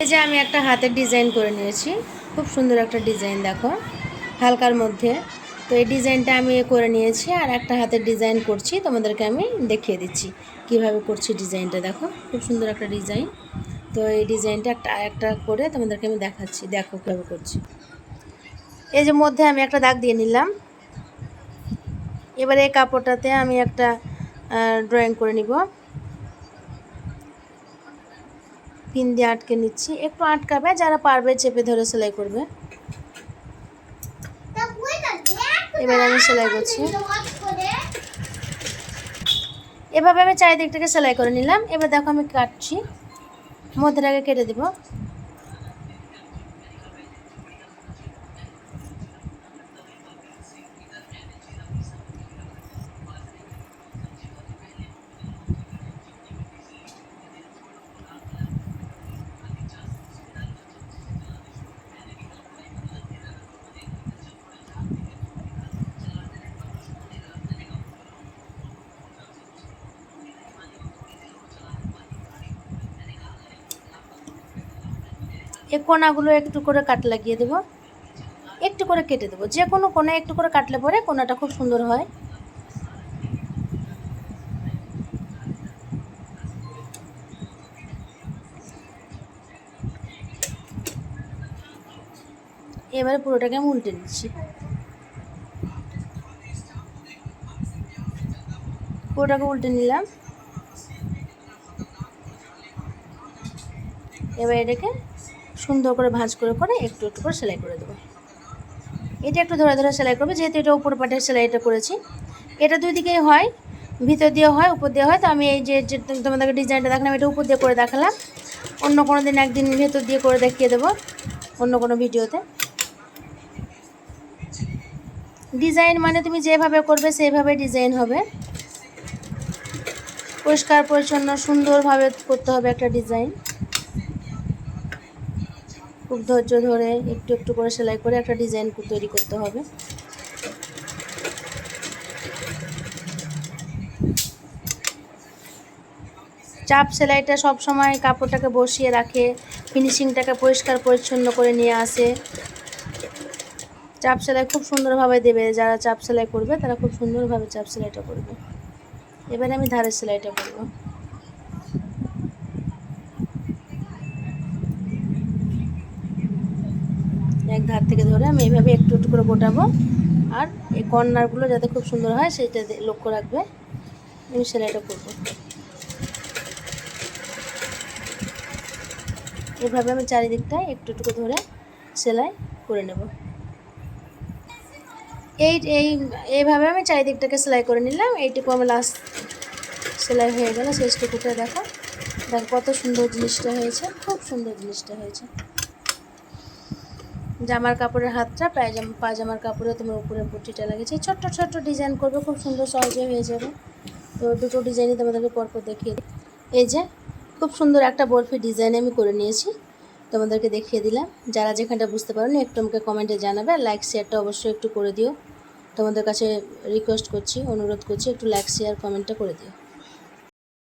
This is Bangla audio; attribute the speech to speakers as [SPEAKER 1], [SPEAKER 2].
[SPEAKER 1] এই যে আমি একটা হাতের ডিজাইন করে নিয়েছি, খুব সুন্দর একটা ডিজাইন, দেখো হালকার মধ্যে। তো এই ডিজাইনটা আমি করে নিয়েছি, আর একটা হাতের ডিজাইন করছি, তোমাদেরকে আমি দেখিয়ে দিচ্ছি কিভাবে করছি ডিজাইনটা। দেখো খুব সুন্দর একটা ডিজাইন। তো এই ডিজাইনটা একটা একটা করে তোমাদেরকে আমি দেখাচ্ছি, দেখো কীভাবে করছি। এই যে মধ্যে আমি একটা দাগ দিয়ে নিলাম। এবারে এই কাপড়টাতে আমি একটা ড্রয়িং করে নিব। পিন দিয়ে আটকে নিচ্ছি, একটু আটকাবে, যারা পারবে চেপে ধরে সেলাই করবে। এবার আমি সেলাই করছি, এভাবে আমি চারিদিকটাকে সেলাই করে নিলাম। এবার দেখো আমি কাটছি, মধ্যটাকে কেটে দেব। এই কোনাগুলো একটু করে কাট লাগিয়ে দেব, একটু করে কেটে দেবো। যে কোনো কোণে একটু করে কাটলে পরে কোনাটা খুব সুন্দর হয়। এবারে পুরোটাকে আমি উল্টে নিচ্ছি, পুরোটাকে উল্টে নিলাম। এবার এটাকে সুন্দর করে ভাঁজ করে করে একটু একটু করে সেলাই করে দেবো। এটা একটু ধরে ধরে সেলাই করবে, যেহেতু এটা উপর পাটের সেলাইটা করেছি। এটা দুই দিকেই হয়, ভিতর দিয়ে হয়, উপর দিয়ে হয়। তো আমি এই যে তোমাদেরকে ডিজাইনটা দেখালাম, এটা উপর দিয়ে করে দেখালাম। অন্য কোনো দিন একদিন ভেতর দিয়ে করে দেখিয়ে দেবো অন্য কোনো ভিডিওতে। ডিজাইন মানে তুমি যেভাবে করবে সেইভাবে ডিজাইন হবে। পরিষ্কার পরিচ্ছন্ন সুন্দরভাবে করতে হবে একটা ডিজাইন। খুব ধৈর্য ধরে একটু একটু করে সেলাই করে একটা ডিজাইন তৈরি করতে হবে। চাপ সেলাইটা সব সময় কাপড়টাকে বসিয়ে রাখে, ফিনিশিংটাকে পরিষ্কার পরিচ্ছন্ন করে নিয়ে আসে। চাপ সেলাই খুব সুন্দরভাবে দেবে, যারা চাপ সেলাই করবে তারা খুব সুন্দরভাবে চাপ সেলাইটা করবে। এবারে আমি ধারের সেলাইটা করব। এক ধার থেকে ধরে আমি এইভাবে একটু একটু করে গোটাবো, আর এই কর্নারগুলো যাতে খুব সুন্দর হয় সেটা লক্ষ্য রাখবে। আমি সেলাইটা করব, এভাবে আমি চারিদিকটা একটু একটু ধরে সেলাই করে নেব। এইভাবে আমি চারিদিকটাকে সেলাই করে নিলাম। এইটুকু আমার লাস্ট সেলাই হয়ে গেল, শেষটুকুটা দেখো কত সুন্দর জিনিসটা হয়েছে, খুব সুন্দর জিনিসটা হয়েছে। জামার কাপড়ের হাতটা পায়জামার কাপড়ে তোমার উপরে পট্টিটা লাগিয়েছি। ছোট্ট ছোট্ট ডিজাইন করবে, খুব সুন্দর সহজে হয়ে যাবে। তো দুটো ডিজাইনই তোমাদেরকে পরপর দেখিয়ে দিই। এই যে খুব সুন্দর একটা বরফি ডিজাইন আমি করে নিয়েছি, তোমাদেরকে দেখিয়ে দিলাম। যারা যেখানটা বুঝতে পারো না একটু আমাকে কমেন্টে জানাবে। লাইক শেয়ারটা অবশ্যই একটু করে দিও, তোমাদের কাছে রিকোয়েস্ট করছি, অনুরোধ করছি, একটু লাইক শেয়ার কমেন্টটা করে দিও।